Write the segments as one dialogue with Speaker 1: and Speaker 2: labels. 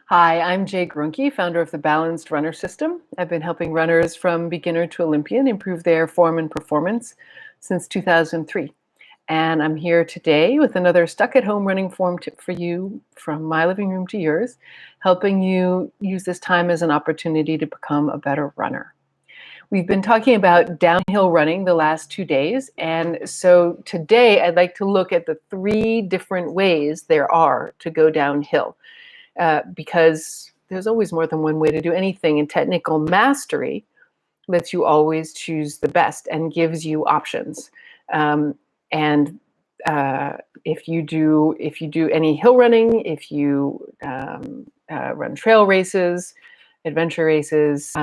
Speaker 1: Hi, I'm Gruenke, founder of the Balanced Runner System. I've been helping runners from beginner to Olympian improve their form and performance since 2003. And I'm here today with another stuck-at-home running form tip for you from my living room to yours, helping you use this time as an opportunity to become a better runner. We've been talking about downhill running the last 2 days, and so today I'd like to look at the 3 different ways there are to go downhill. Because there's always more than one way to do anything, and technical mastery lets you always choose the best and gives you options. And if you do any hill running, if you run trail races, adventure races,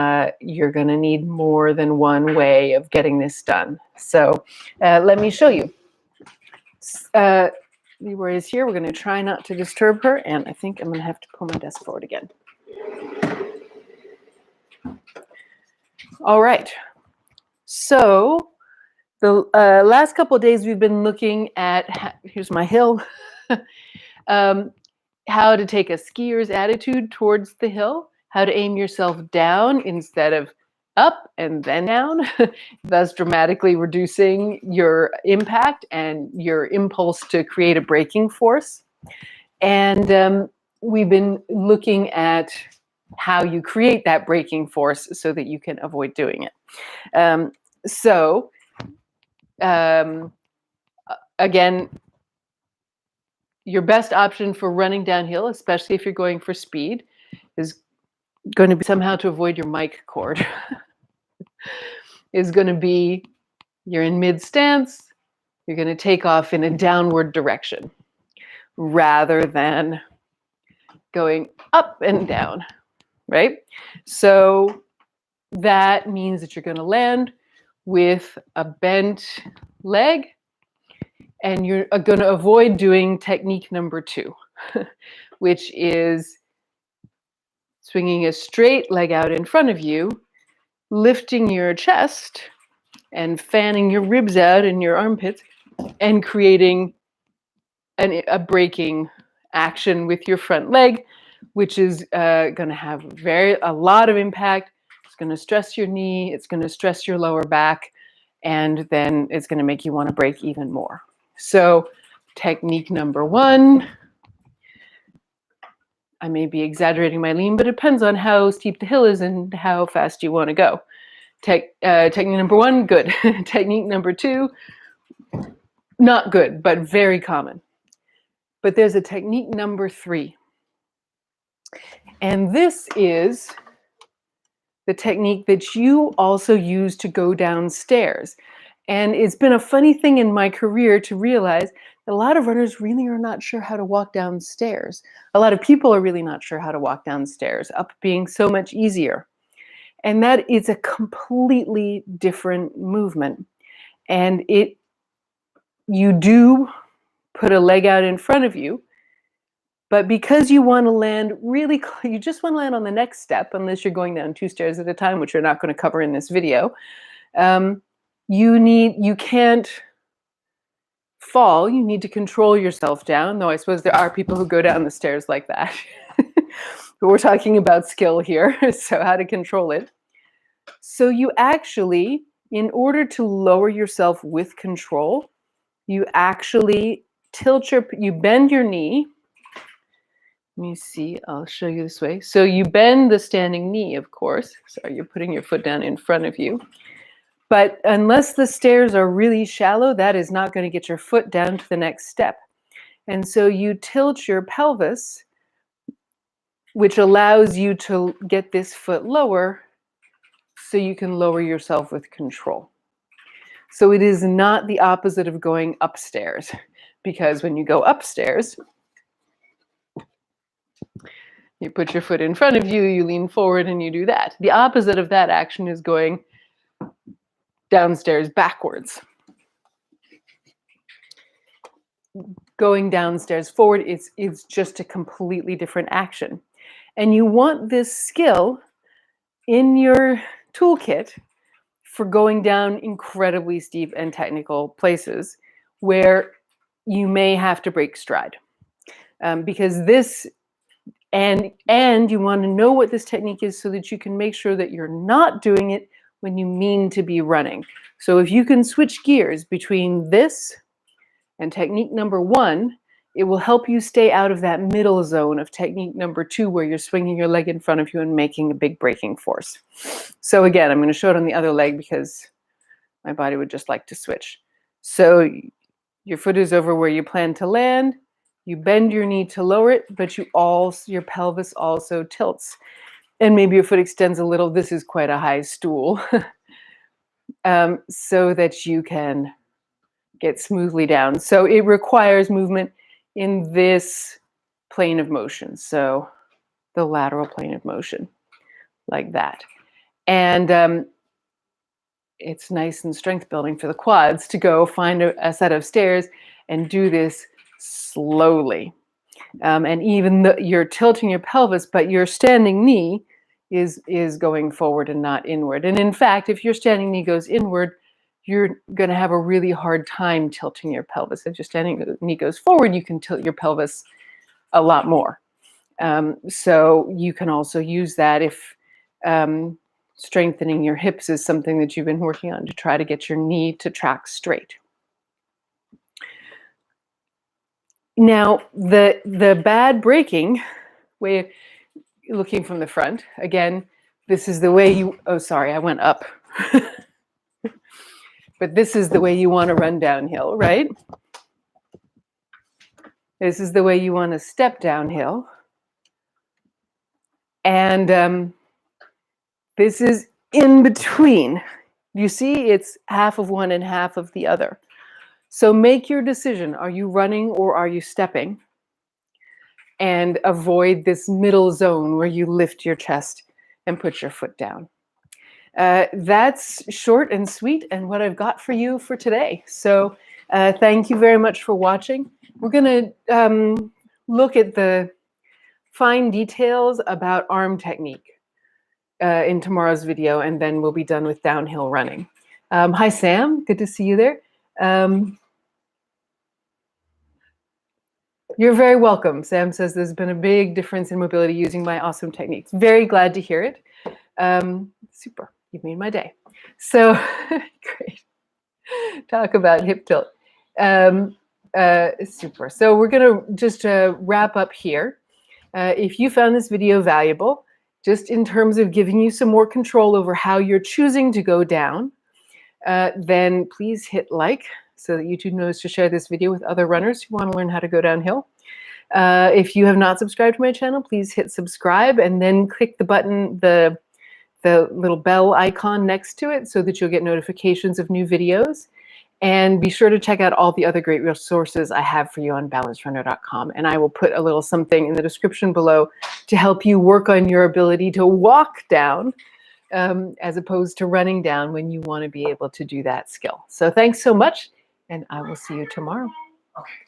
Speaker 1: you're going to need more than one way of getting this done. So let me show you. Leroy is here. We're going to try not to disturb her, and I think I'm going to have to pull my desk forward again. All right. So the last couple of days we've been looking at, here's my hill, how to take a skier's attitude towards the hill, how to aim yourself down instead of up and then down, thus dramatically reducing your impact and your impulse to create a braking force. And we've been looking at how you create that braking force so that you can avoid doing it. Again, your best option for running downhill, especially if you're going for speed, is going to be somehow to avoid your mic cord. Is going to be, you're in mid stance, you're going to take off in a downward direction rather than going up and down, right? So that means that you're going to land with a bent leg, and you're going to avoid doing technique number 2, which is swinging a straight leg out in front of you, lifting your chest and fanning your ribs out in your armpits and creating a braking action with your front leg, which is going to have a lot of impact. It's going to stress your knee, it's going to stress your lower back, and then it's going to make you want to brake even more. So technique number 1, I may be exaggerating my lean, but it depends on how steep the hill is and how fast you want to go. Technique number 1, good. Technique number 2, not good, but very common. But there's a technique number 3. And this is the technique that you also use to go downstairs. And it's been a funny thing in my career to realize that a lot of runners really are not sure how to walk downstairs. A lot of people are really not sure how to walk downstairs, up being so much easier. And that is a completely different movement. And you do put a leg out in front of you, but because you want to land you just want to land on the next step, unless you're going down 2 stairs at a time, which we're not going to cover in this video. You can't fall. You need to control yourself down, though I suppose there are people who go down the stairs like that. But we're talking about skill here, so how to control it. So you actually, in order to lower yourself with control, you actually you bend your knee. Let me see, I'll show you this way. So you bend the standing knee, of course. Sorry, you're putting your foot down in front of you. But unless the stairs are really shallow, that is not going to get your foot down to the next step. And so you tilt your pelvis, which allows you to get this foot lower so you can lower yourself with control. So it is not the opposite of going upstairs, because when you go upstairs, you put your foot in front of you, you lean forward, and you do that. The opposite of that action is going downstairs backwards. Going downstairs forward, it's just a completely different action. And you want this skill in your toolkit for going down incredibly steep and technical places where you may have to break stride. Because this And you want to know what this technique is so that you can make sure that you're not doing it when you mean to be running. So if you can switch gears between this and technique number 1, it will help you stay out of that middle zone of technique number 2, where you're swinging your leg in front of you and making a big braking force. So again, I'm going to show it on the other leg because my body would just like to switch. So your foot is over where you plan to land. You bend your knee to lower it, but your pelvis also tilts. And maybe your foot extends a little. This is quite a high stool. So that you can get smoothly down. So it requires movement in this plane of motion. So the lateral plane of motion, like that. And it's nice and strength building for the quads to go find a set of stairs and do this slowly. And even though you're tilting your pelvis, but your standing knee is going forward and not inward. And in fact, if your standing knee goes inward, you're going to have a really hard time tilting your pelvis. If your standing knee goes forward, you can tilt your pelvis a lot more. So you can also use that if strengthening your hips is something that you've been working on, to try to get your knee to track straight. Now, the bad braking way, looking from the front, again, this is the way you, oh, sorry, I went up. But this is the way you want to run downhill, right? This is the way you want to step downhill. And this is in between. You see, it's half of one and half of the other. So make your decision. Are you running or are you stepping? And avoid this middle zone where you lift your chest and put your foot down. That's short and sweet and what I've got for you for today. So thank you very much for watching. We're going to look at the fine details about arm technique in tomorrow's video, and then we'll be done with downhill running. Hi, Sam. Good to see you there. You're very welcome. Sam says there's been a big difference in mobility using my awesome techniques. Very glad to hear it. Super. You've made my day. So great. Talk about hip tilt. Super. So we're going to just wrap up here. If you found this video valuable, just in terms of giving you some more control over how you're choosing to go down, then please hit like so that YouTube knows to share this video with other runners who want to learn how to go downhill. If you have not subscribed to my channel, please hit subscribe and then click the button, the little bell icon next to it, so that you'll get notifications of new videos. And be sure to check out all the other great resources I have for you on balancedrunner.com. And I will put a little something in the description below to help you work on your ability to walk down as opposed to running down when you want to be able to do that skill. So thanks so much, and I will see you tomorrow.
Speaker 2: Okay.